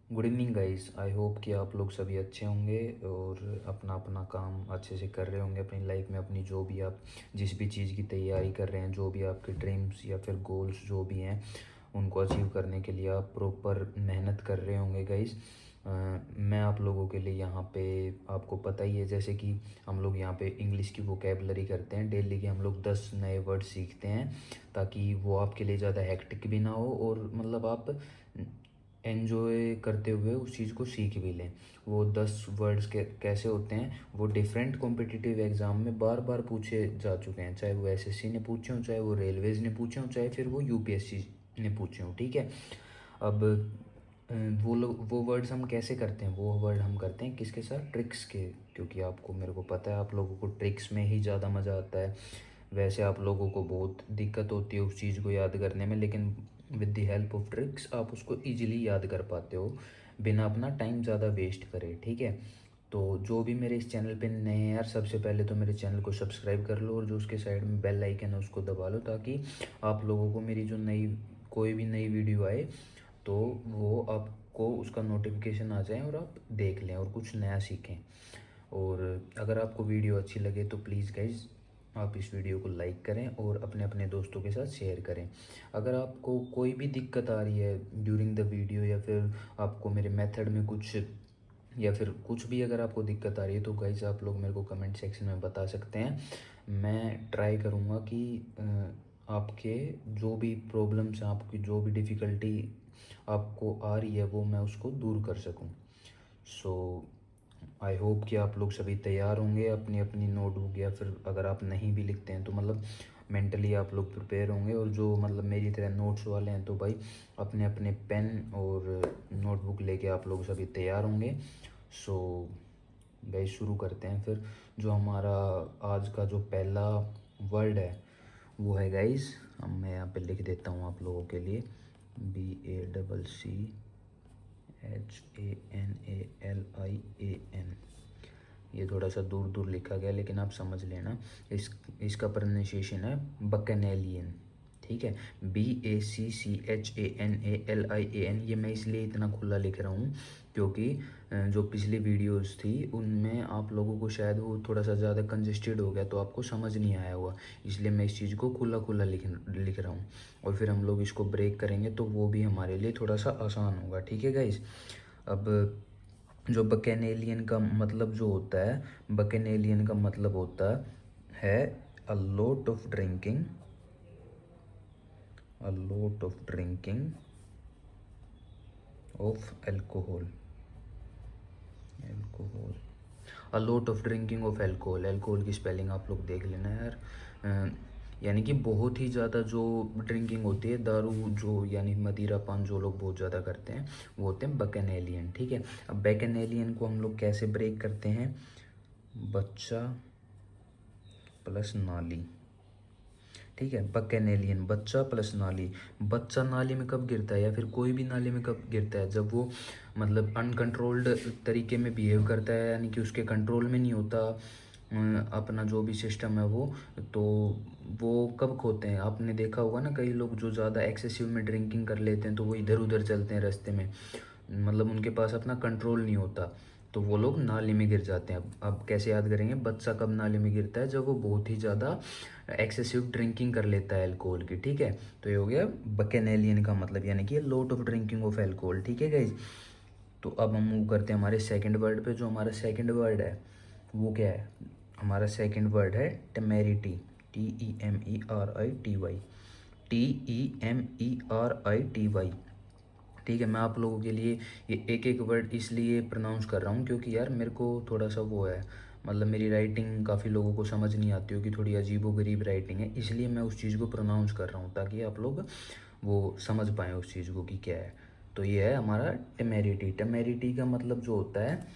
Good evening guys. I hope कि आप लोग सभी अच्छे होंगे और अपना अपना काम अच्छे से कर रहे होंगे अपनी लाइफ में। अपनी जो भी आप जिस भी चीज़ की तैयारी कर रहे हैं, जो भी आपके ड्रीम्स या फिर गोल्स जो भी हैं, उनको अचीव करने के लिए आप प्रॉपर मेहनत कर रहे होंगे गाइस। मैं आप लोगों के लिए यहाँ पे, आपको पता ही है जैसे कि हम लोग यहाँ पे इंग्लिश की वोकेबलरी करते हैं। डेली के हम लोग 10 नए वर्ड सीखते हैं ताकि वो आपके लिए ज़्यादा हेक्टिक भी ना हो और मतलब आप एन्जॉय करते हुए उस चीज़ को सीख भी लें। वो 10 वर्ड्स के कैसे होते हैं, वो डिफरेंट कॉम्पिटिटिव एग्ज़ाम में बार बार पूछे जा चुके हैं। चाहे वो एसएससी ने पूछे हों, चाहे वो रेलवेज़ ने पूछे हों, चाहे फिर वो यूपीएससी ने पूछे हों। ठीक है। अब वो लोग वो वर्ड्स हम कैसे करते हैं, वो वर्ड हम करते हैं किसके साथ, ट्रिक्स के। क्योंकि आपको, मेरे को पता है आप लोगों को ट्रिक्स में ही ज़्यादा मज़ा आता है। वैसे आप लोगों को बहुत दिक्कत होती है उस चीज़ को याद करने में, लेकिन with the help of tricks आप उसको ईजिली याद कर पाते हो बिना अपना टाइम ज़्यादा वेस्ट करे। ठीक है। तो जो भी मेरे इस चैनल पे नए हैं यार, सबसे पहले तो मेरे चैनल को सब्सक्राइब कर लो और जो उसके साइड में बेल आइकन है उसको दबा लो, ताकि आप लोगों को मेरी जो नई कोई भी नई वीडियो आए तो वो आपको उसका नोटिफिकेशन आ जाए और आप देख लें और कुछ नया सीखें। और अगर आपको वीडियो अच्छी लगे तो प्लीज़ गाइज आप इस वीडियो को लाइक करें और अपने अपने दोस्तों के साथ शेयर करें। अगर आपको कोई भी दिक्कत आ रही है ड्यूरिंग द वीडियो, या फिर आपको मेरे मेथड में कुछ, या फिर कुछ भी अगर आपको दिक्कत आ रही है, तो गाइज आप लोग मेरे को कमेंट सेक्शन में बता सकते हैं। मैं ट्राई करूँगा कि आपके जो भी प्रॉब्लम्स हैं, आपकी जो भी डिफ़िकल्टी आपको आ रही है, वो मैं उसको दूर कर सकूँ। सो आई होप कि आप लोग सभी तैयार होंगे अपनी अपनी नोटबुक, या फिर अगर आप नहीं भी लिखते हैं तो मतलब मेंटली आप लोग प्रिपेयर होंगे। और जो मतलब मेरी तरह नोट्स वाले हैं तो भाई अपने अपने पेन और नोटबुक लेके आप लोग सभी तैयार होंगे। सो गाइस शुरू करते हैं फिर। जो हमारा आज का जो पहला वर्ड है वो है गाइस, अब मैं यहाँ पे लिख देता हूँ आप लोगों के लिए, BACCHANALIAN। ये थोड़ा सा दूर दूर लिखा गया लेकिन आप समझ लेना। इसका प्रोनाउंसिएशन है बकनेलियन। ठीक है। BACCHANALIAN। ये मैं इसलिए इतना खुला लिख रहा हूँ क्योंकि जो पिछली वीडियोस थी उनमें आप लोगों को शायद वो थोड़ा सा ज़्यादा कंजेस्टेड हो गया, तो आपको समझ नहीं आया हुआ, इसलिए मैं इस चीज़ को खुला खुला लिख रहा हूँ। और फिर हम लोग इसको ब्रेक करेंगे तो वो भी हमारे लिए थोड़ा सा आसान होगा। ठीक है गाइस। अब जो बकेनेलियन का मतलब जो होता है, बकेनेलियन का मतलब होता है a lot of drinking, a lot of drinking of alcohol, alcohol, a lot of drinking of alcohol. Alcohol की स्पेलिंग आप लोग देख लेना यार। यानी कि बहुत ही ज़्यादा जो ड्रिंकिंग होती है, दारू जो यानी मदिरा पान जो लोग बहुत ज़्यादा करते हैं वो होते हैं बकेनेलियन। ठीक है। अब बैकेनेलियन को हम लोग कैसे ब्रेक करते हैं, बच्चा प्लस नाली। ठीक है। बकेनेलियन, बच्चा प्लस नाली। बच्चा नाली में कब गिरता है या फिर कोई भी नाली में कब गिरता है, जब वो मतलब अनकंट्रोल्ड तरीके में बिहेव करता है, यानी कि उसके कंट्रोल में नहीं होता अपना जो भी सिस्टम है वो। तो वो कब खोते हैं, आपने देखा होगा ना, कई लोग जो ज़्यादा एक्सेसिव में ड्रिंकिंग कर लेते हैं तो वो इधर उधर चलते हैं रास्ते में, मतलब उनके पास अपना कंट्रोल नहीं होता, तो वो लोग नाली में गिर जाते हैं। अब कैसे याद करेंगे, बच्चा कब नाली में गिरता है, जब वो बहुत ही ज़्यादा एक्सेसिव ड्रिंकिंग कर लेता है अल्कोहल की। ठीक है। तो ये हो गया बकेनेलियन का मतलब, यानी कि lot of drinking of alcohol. ठीक है गाइज। तो अब हम मूव करते हैं हमारे सेकंड वर्ड पे। जो हमारा सेकंड वर्ड है वो क्या है, हमारा सेकंड वर्ड है टेमेरिटी, TEMERITY, TEMERITY। ठीक है। मैं आप लोगों के लिए ये एक एक वर्ड इसलिए प्रोनाउंस कर रहा हूँ क्योंकि यार मेरे को थोड़ा सा वो है, मतलब मेरी राइटिंग काफ़ी लोगों को समझ नहीं आती हो कि थोड़ी अजीबो गरीब राइटिंग है, इसलिए मैं उस चीज़ को प्रोनाउंस कर रहा हूँ ताकि आप लोग वो समझ पाएँ उस चीज़ को कि क्या है। तो ये है हमारा टेमेरिटी। टेमेरिटी का मतलब जो होता है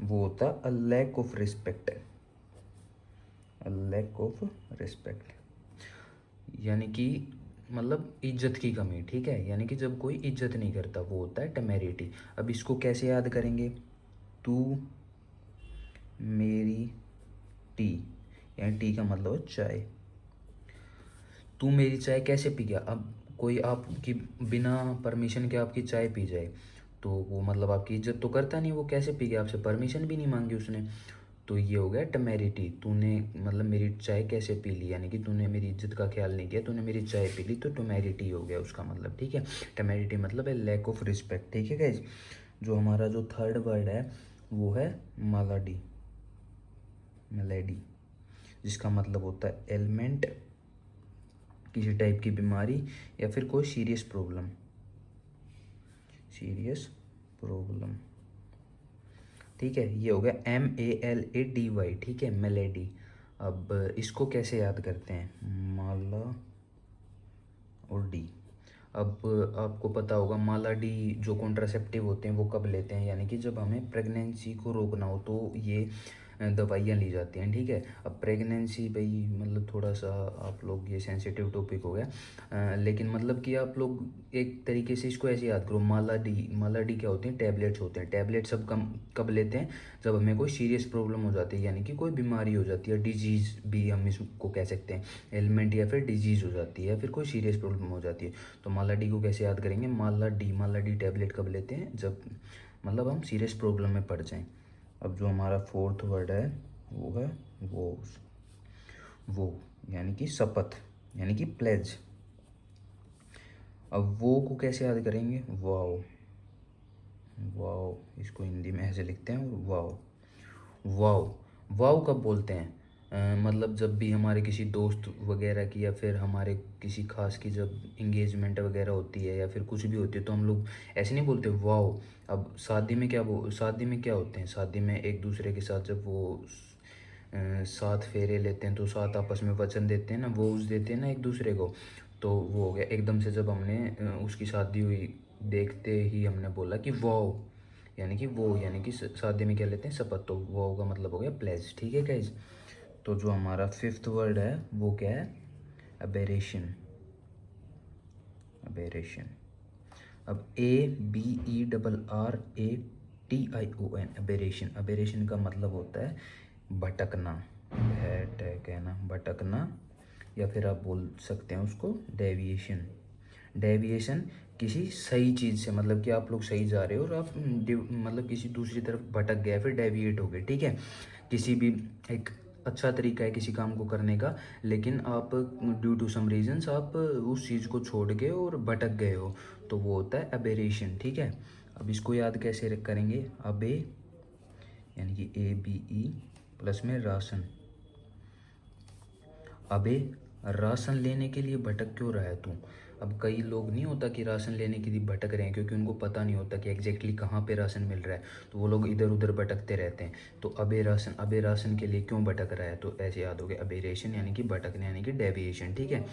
वो होता है a lack of respect, a lack of respect, यानी कि मतलब इज्जत की कमी। ठीक है। यानी कि जब कोई इज्जत नहीं करता वो होता है टेमेरिटी। अब इसको कैसे याद करेंगे, तू मेरी टी, यानी टी का मतलब है चाय। तू मेरी चाय कैसे पी गया, अब कोई आपकी बिना परमिशन के आपकी चाय पी जाए तो वो मतलब आपकी इज्जत तो करता नहीं, वो कैसे पी गया, आपसे परमिशन भी नहीं मांगी उसने। तो ये हो गया टेमेरिटी, तूने मतलब मेरी चाय कैसे पी ली, यानी कि तूने मेरी इज्जत का ख्याल नहीं किया, तूने मेरी चाय पी ली, तो टेमेरिटी हो गया उसका मतलब, ठीक है। टेमेरिटी मतलब है लैक ऑफ रिस्पेक्ट, ठीक है गाइज। जो हमारा जो थर्ड वर्ड है वो है मालाडी, मेलेडी, जिसका मतलब होता है एलिमेंट, किसी टाइप की बीमारी या फिर कोई सीरियस प्रॉब्लम, सीरियस प्रॉब्लम, ठीक है। ये हो गया MALADY, ठीक है, मेलेडी। अब इसको कैसे याद करते हैं, माला और डी। अब आपको पता होगा माला डी जो कॉन्ट्रासेप्टिव होते हैं वो कब लेते हैं, यानी कि जब हमें प्रेगनेंसी को रोकना हो तो ये दवाइयाँ ली जाती हैं, ठीक है। अब प्रेगनेंसी भाई मतलब थोड़ा सा आप लोग, ये सेंसिटिव टॉपिक हो गया, लेकिन मतलब कि आप लोग एक तरीके से इसको ऐसे याद करो, माला डी क्या होते हैं, टैबलेट्स होते हैं। टैबलेट सब कब लेते हैं, जब हमें कोई सीरियस प्रॉब्लम हो जाती है, यानी कि कोई बीमारी हो जाती है, डिजीज़ भी हम इसको कह सकते हैं, एलिमेंट या फिर डिजीज़ हो जाती है या फिर कोई सीरियस प्रॉब्लम हो जाती है। तो माला डी को कैसे याद करेंगे, माला डी टैबलेट कब लेते हैं, जब मतलब हम सीरियस प्रॉब्लम में पड़ जाएं। अब जो हमारा फोर्थ वर्ड है वो है वो यानी कि शपथ, यानी कि प्लेज। अब वो को कैसे याद करेंगे, वाओ, वाओ, इसको हिंदी में ऐसे लिखते हैं, वाओ, वाओ। वाओ कब बोलते हैं, मतलब जब भी हमारे किसी दोस्त वगैरह की या फिर हमारे किसी खास की जब इंगेजमेंट वगैरह होती है या फिर कुछ भी होती है तो हम लोग ऐसे नहीं बोलते वाओ। अब शादी में क्या होते हैं, शादी में एक दूसरे के साथ जब वो 7 फेरे लेते हैं तो 7 आपस में वचन देते हैं ना, वो उस देते हैं ना एक दूसरे को। तो वो हो गया एकदम से, जब हमने उसकी शादी हुई देखते ही हमने बोला कि वाओ, यानी कि वो, यानी कि शादी में क्या लेते हैं, शपथ। तो वो का मतलब हो गया प्लेज, ठीक है गाइज। तो जो हमारा फिफ्थ वर्ड है वो क्या है, अबेरेशन, अबेरेशन। अब ABERRATION, अबेरेशन। अबेरेशन का मतलब होता है भटकना, कहना भटकना, या फिर आप बोल सकते हैं उसको डेविएशन। डेविएशन किसी सही चीज़ से, मतलब कि आप लोग सही जा रहे हो और आप मतलब किसी दूसरी तरफ भटक गया फिर डेविएट हो गए, ठीक है। किसी भी एक अच्छा तरीका है किसी काम को करने का, लेकिन आप ड्यू टू सम रीजंस आप उस चीज़ को छोड़ के और भटक गए हो, तो वो होता है अबेरेशन, ठीक है। अब इसको याद कैसे करेंगे, अबे यानी कि ABE प्लस में राशन। अबे राशन लेने के लिए भटक क्यों रहा है तू। अब कई लोग नहीं होता कि राशन लेने के लिए भटक रहे हैं क्योंकि उनको पता नहीं होता कि एग्जैक्टली कहाँ पे राशन मिल रहा है, तो वो लोग इधर उधर भटकते रहते हैं। तो अबे राशन के लिए क्यों भटक रहा है, तो ऐसे याद हो गया, अबेरेशन यानी कि भटकने, यानी कि डेविएशन, ठीक है।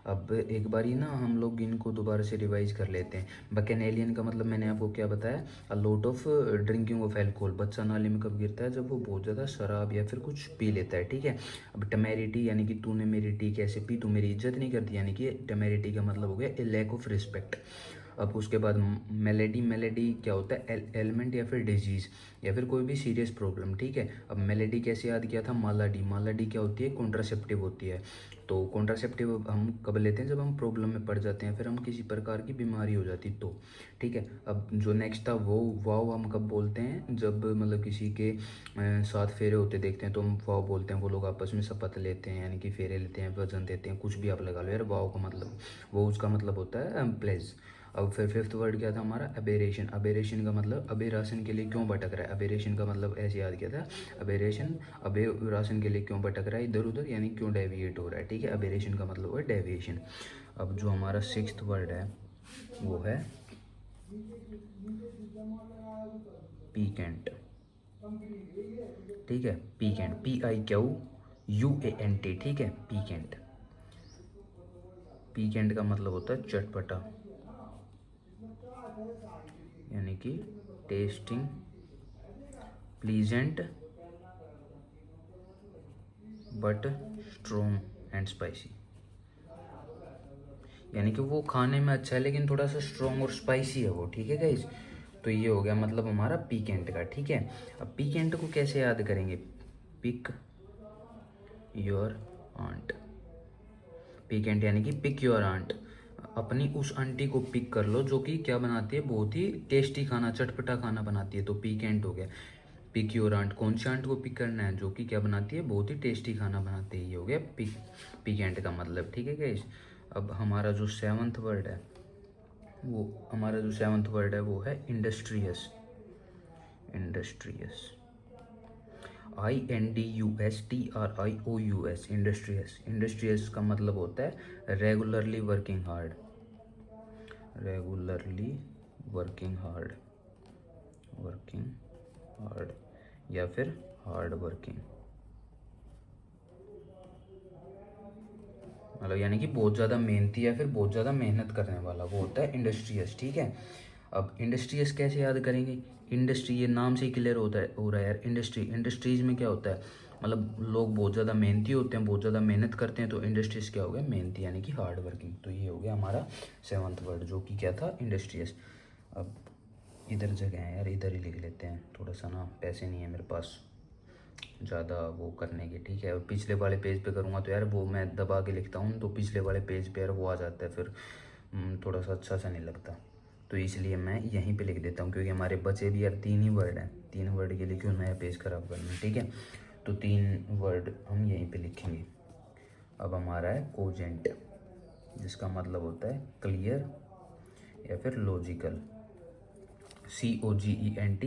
अब एक बारी ना हम लोग इनको दोबारा से रिवाइज कर लेते हैं। बकेनेलियन का मतलब मैंने आपको क्या बताया, a lot of drinking of alcohol. बच्चा नाली में कब गिरता है, जब वो बहुत ज़्यादा शराब या फिर कुछ पी लेता है, ठीक है। अब टेमेरिटी यानी कि तूने मेरी टी कैसे पी, तू मेरी इज्जत नहीं करती, यानी कि टेमेरिटी का मतलब हो गया ए लैक ऑफ रिस्पेक्ट। अब उसके बाद मेलेडी, मेलेडी क्या होता है, एलिमेंट या फिर डिजीज़ या फिर कोई भी सीरियस प्रॉब्लम, ठीक है। अब मेलेडी कैसे याद किया था, मालाडी। मालाडी क्या होती है, कॉन्ट्रासेप्टिव होती है। तो कॉन्ट्रासेप्टिव हम कब लेते हैं, जब हम प्रॉब्लम में पड़ जाते हैं, फिर हम किसी प्रकार की बीमारी हो जाती तो, ठीक है। अब जो नेक्स्ट था वो वाव, हम कब बोलते हैं, जब मतलब किसी के 7 फेरे होते देखते हैं तो हम वाव बोलते हैं। वो लोग आपस में शपथ लेते हैं, यानी कि फेरे लेते हैं, वजन देते हैं, कुछ भी आप लगा लो यार, वाव का मतलब वो उसका मतलब होता है प्लेज। अब फिर फिफ्थ वर्ड क्या था हमारा, अबेरेशन। अबेरेशन का मतलब अबेराशन के लिए क्यों भटक रहा है, अबेरेशन का मतलब ऐसे याद किया था, अबेरेशन अबेराशन के लिए क्यों भटक रहा है इधर उधर, यानी क्यों डेविएट हो रहा है, ठीक है। अबेरेशन का मतलब है डेविएशन। अब जो हमारा सिक्स्थ वर्ड है वो है पीकेंट, ठीक है। पीकेंट, PIQUANT, ठीक है, पीकेंट। पीकेंट का मतलब होता है चटपटा, यानी कि testing pleasant but strong and spicy, यानी कि वो खाने में अच्छा है लेकिन थोड़ा सा स्ट्रॉन्ग और स्पाइसी है वो, ठीक है गाइज। तो ये हो गया मतलब हमारा पीकेंट का, ठीक है। अब पीकेंट को कैसे याद करेंगे, पिक योर आंट, पीकेंट यानी कि पिक योर आंट। अपनी उस आंटी को पिक कर लो जो कि क्या बनाती है, बहुत ही टेस्टी खाना, चटपटा खाना बनाती है। तो पिक एंट हो गया, पिक योर आंट। कौन सी आंट को पिक करना है, जो कि क्या बनाती है, बहुत ही टेस्टी खाना बनाती है। ये हो गया पिक, पिक एंट का मतलब, ठीक है गाइस। अब हमारा जो सेवंथ वर्ड है वो है industrious. Industrious, INDUSTRIOUS, industrious. Industrious का मतलब होता है regularly working hard. Regularly working hard, working hard, या फिर हार्ड वर्किंग, मतलब यानी कि बहुत ज़्यादा मेहनती या फिर बहुत ज़्यादा मेहनत करने वाला, वो होता है इंडस्ट्रियस, ठीक है। अब इंडस्ट्रियस कैसे याद करेंगे, इंडस्ट्री, ये नाम से ही क्लियर हो रहा है यार। इंडस्ट्री, इंडस्ट्रीज में क्या होता है, मतलब लोग बहुत ज़्यादा मेहनती होते हैं, बहुत ज़्यादा मेहनत करते हैं। तो इंडस्ट्रीज क्या हो गया, मेहनती यानी कि हार्ड वर्किंग। तो ये हो गया हमारा सेवन्थ वर्ड, जो कि क्या था, इंडस्ट्रियस। अब इधर जगह है यार, इधर ही लिख लेते हैं, थोड़ा सा ना पैसे नहीं है मेरे पास ज़्यादा वो करने के, ठीक है। और पिछले वाले पेज पे करूँगा तो यार वो मैं दबा के लिखता हूँ, तो पिछले वाले पेज पे यार वो आ जाता है, फिर थोड़ा सा अच्छा सा नहीं लगता। तो इसलिए मैं यहीं पे लिख देता हूँ, क्योंकि हमारे बचे भी यार 3 ही वर्ड हैं। 3 वर्ड के लिए क्यों नया पेज खराब करना, ठीक है। तो 3 वर्ड हम यहीं पे लिखेंगे। अब हमारा है कोजेंट, जिसका मतलब होता है क्लियर या फिर लॉजिकल। COGENT,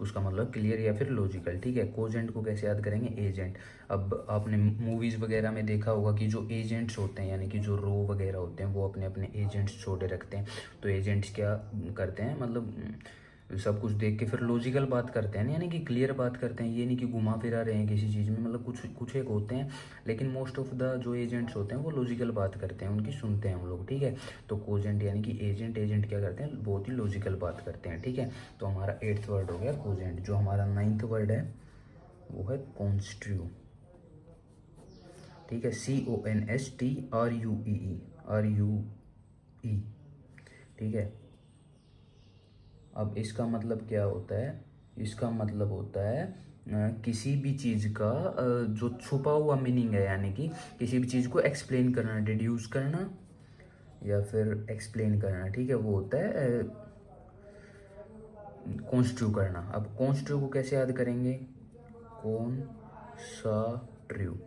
उसका मतलब क्लियर या फिर लॉजिकल, ठीक है। कोजेंट को कैसे याद करेंगे, एजेंट। अब आपने मूवीज़ वगैरह में देखा होगा कि जो एजेंट्स होते हैं, यानी कि जो रो वगैरह होते हैं, वो अपने अपने एजेंट्स छोड़े रखते हैं। तो एजेंट्स क्या करते हैं, मतलब सब कुछ देख के फिर लॉजिकल बात करते हैं ना, यानी कि क्लियर बात करते हैं। ये नहीं कि घुमा फिरा रहे हैं किसी चीज़ में, मतलब कुछ कुछ एक होते हैं, लेकिन मोस्ट ऑफ द जो एजेंट्स होते हैं वो लॉजिकल बात करते हैं, उनकी सुनते हैं हम लोग, ठीक है। तो कोजेंट यानी कि एजेंट, एजेंट क्या करते हैं, बहुत ही लॉजिकल बात करते हैं, ठीक है। तो हमारा 8th वर्ड हो गया कोजेंट। जो हमारा 9th वर्ड है वो है कॉन्स्ट्रू, ठीक है। CONSTRUE, ठीक है। अब इसका मतलब क्या होता है, इसका मतलब होता है किसी भी चीज़ का जो छुपा हुआ मीनिंग है, यानी कि किसी भी चीज़ को एक्सप्लेन करना, डिड्यूस करना या फिर एक्सप्लेन करना, ठीक है, वो होता है कॉन्स्ट्रू करना। अब कॉन्स्ट्रू को कैसे याद करेंगे, कौन सा ट्रू।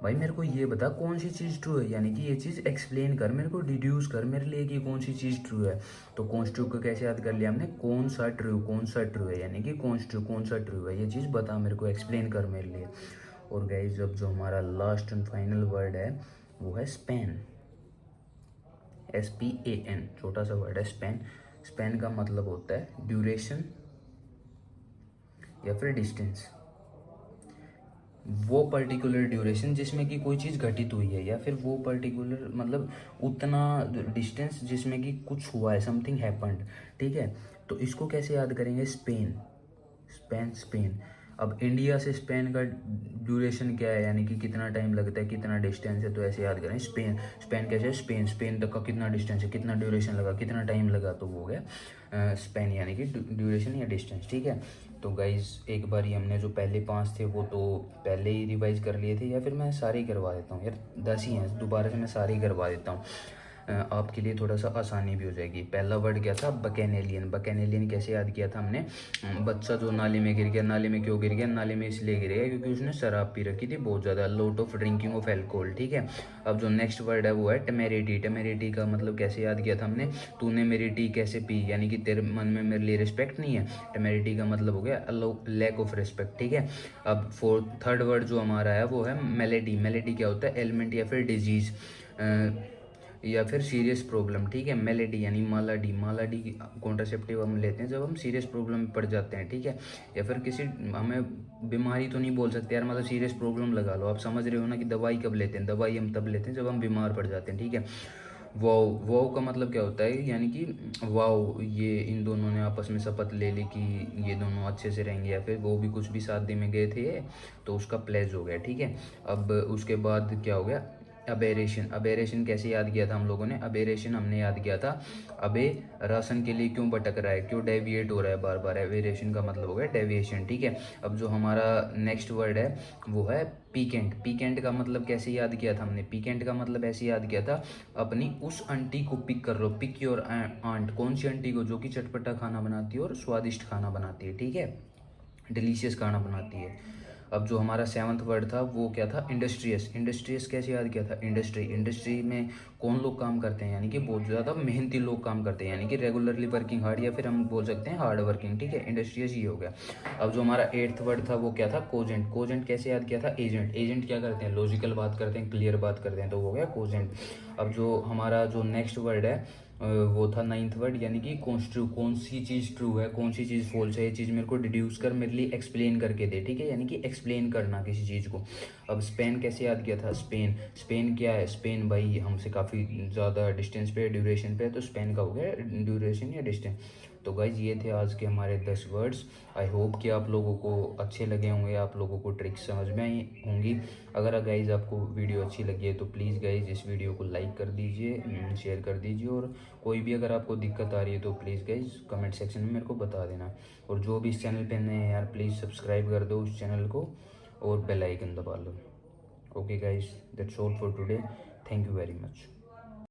भाई मेरे को ये बता कौन सी चीज़ ट्रू है, यानी कि ये चीज़ एक्सप्लेन कर, मेरे को डिड्यूस कर मेरे लिए कि कौन सी चीज़ ट्रू है। तो कॉन्स्ट्रू को कैसे याद कर लिया हमने, कौन सा ट्रू, कौन सा ट्रू है, यानी कि कॉन्स्ट्रू कौन सा ट्रू है, ये चीज़ बता मेरे को, एक्सप्लेन कर मेरे लिए। और गाइस अब जो हमारा लास्ट एंड फाइनल वर्ड है वो है स्पैन। SPAN, छोटा सा वर्ड है स्पैन। स्पैन का मतलब होता है ड्यूरेशन या फिर डिस्टेंस, वो पर्टिकुलर ड्यूरेशन जिसमें कि कोई चीज़ घटित हुई है, या फिर वो पर्टिकुलर मतलब उतना डिस्टेंस जिसमें कि कुछ हुआ है, समथिंग हैपेंड, ठीक है। तो इसको कैसे याद करेंगे, स्पेन, स्पेन, स्पेन। अब इंडिया से स्पेन का ड्यूरेशन क्या है, यानी कि कितना टाइम लगता है, कितना डिस्टेंस है, तो ऐसे याद करें स्पेन। स्पेन कैसे, स्पेन, स्पेन तक का कितना डिस्टेंस है, कितना ड्यूरेशन लगा, कितना टाइम लगा, तो वो हो गया स्पेन यानी कि ड्यूरेशन या डिस्टेंस, ठीक है। तो गाइज एक बार ही हमने जो पहले 5 थे वो तो पहले ही रिवाइज कर लिए थे, या फिर मैं सारे ही करवा देता हूँ यार, 10 ही हैं, दोबारा से मैं सारे ही करवा देता हूँ, आपके लिए थोड़ा सा आसानी भी हो जाएगी। पहला वर्ड क्या था, बकैनेलियन। बकैनेलियन कैसे याद किया था हमने, बच्चा जो नाले में गिर गया, नाले में क्यों गिर गया, नाले में इसलिए गिर गया क्योंकि उसने शराब पी रखी थी बहुत ज़्यादा, lot of drinking of alcohol, ठीक है। अब जो नेक्स्ट वर्ड है वो है टेमेरिटी। टेमेरिटी का मतलब कैसे याद किया था हमने, तूने मेरी टी कैसे पी, यानी कि तेरे मन में मेरे लिए रिस्पेक्ट नहीं है। टेमेरिटी का मतलब हो गया लैक ऑफ रिस्पेक्ट, ठीक है। अब थर्ड वर्ड जो हमारा है वो है मेलेडी। मेलेडी क्या होता है, एलिमेंट या फिर डिजीज या फिर सीरियस प्रॉब्लम, ठीक है। मेलेडी यानी मालाडी। मालाडी कॉन्ट्रासेप्टिव हम लेते हैं जब हम सीरियस प्रॉब्लम में पड़ जाते हैं, ठीक है। या फिर किसी, हमें बीमारी तो नहीं बोल सकते यार, मतलब सीरियस प्रॉब्लम लगा लो, आप समझ रहे हो ना कि दवाई कब लेते हैं, दवाई हम तब लेते हैं जब हम बीमार पड़ जाते हैं, ठीक है। वाओ, वाओ का मतलब क्या होता है, यानी कि वाओ, ये इन दोनों ने आपस में शपथ ले ली कि ये दोनों अच्छे से रहेंगे, या फिर वो भी कुछ भी शादी में गए थे तो उसका प्लेज हो गया, ठीक है। अब उसके बाद क्या हो गया, अबेरेशन। अबेरेशन कैसे याद किया था हम लोगों ने? अबेरेशन हमने याद किया था, अबे राशन के लिए क्यों भटक रहा है, क्यों डेविएट हो रहा है बार बार। एवेरेशन का मतलब हो गया डेविएशन, ठीक है। अब जो हमारा नेक्स्ट वर्ड है वो है पीकेंट। पीकेंट का मतलब कैसे याद किया था हमने? पीकेंट का मतलब ऐसे याद किया था, अपनी उस आंटी को पिक कर लो। Pick your aunt. कौन सी आंटी को? जो कि चटपटा खाना बनाती है और स्वादिष्ट खाना बनाती है, ठीक है, डिलीशियस खाना बनाती है। अब जो हमारा सेवन्थ वर्ड था वो क्या था? इंडस्ट्रियस। इंडस्ट्रियस कैसे याद किया था? इंडस्ट्री। इंडस्ट्री में कौन लोग काम करते हैं? यानी कि बहुत ज़्यादा मेहनती लोग काम करते हैं, यानी कि रेगुलरली वर्किंग हार्ड, या फिर हम बोल सकते हैं हार्ड वर्किंग, ठीक है। इंडस्ट्रियस ये हो गया। अब जो हमारा एट्थ वर्ड था वो क्या था? कोजेंट। कोजेंट कैसे याद किया था? एजेंट। एजेंट क्या करते हैं? लॉजिकल बात करते हैं, क्लियर बात करते हैं, तो वो हो गया कोजेंट। अब जो हमारा जो नेक्स्ट वर्ड है वो था नाइन्थ वर्ड, यानी कि कॉन्स्ट्रू। कौन सी चीज़ ट्रू है, कौन सी चीज़ फॉल्स है, ये चीज़ मेरे को डिड्यूस कर, मेरे लिए एक्सप्लेन करके दे, ठीक है, यानी कि एक्सप्लेन करना किसी चीज़ को। अब स्पेन कैसे याद किया था? स्पेन। स्पेन क्या है? स्पेन भाई हमसे काफ़ी ज़्यादा डिस्टेंस पे, ड्यूरेशन पे, तो स्पेन का हो गया ड्यूरेशन या डिस्टेंस। तो गाइज ये थे आज के हमारे 10 वर्ड्स। आई होप कि आप लोगों को अच्छे लगे होंगे, आप लोगों को ट्रिक्स समझ में आई होंगी। अगर गाइज आपको वीडियो अच्छी लगी है तो प्लीज़ गाइज इस वीडियो को लाइक कर दीजिए, शेयर कर दीजिए, और कोई भी अगर आपको दिक्कत आ रही है तो प्लीज़ गाइज कमेंट सेक्शन में मेरे को बता देना। और जो भी इस चैनल पे नए हैं यार, प्लीज़ सब्सक्राइब कर दो उस चैनल को और बेल आइकन दबा लो। Okay guys, that's all for today. Thank you very much.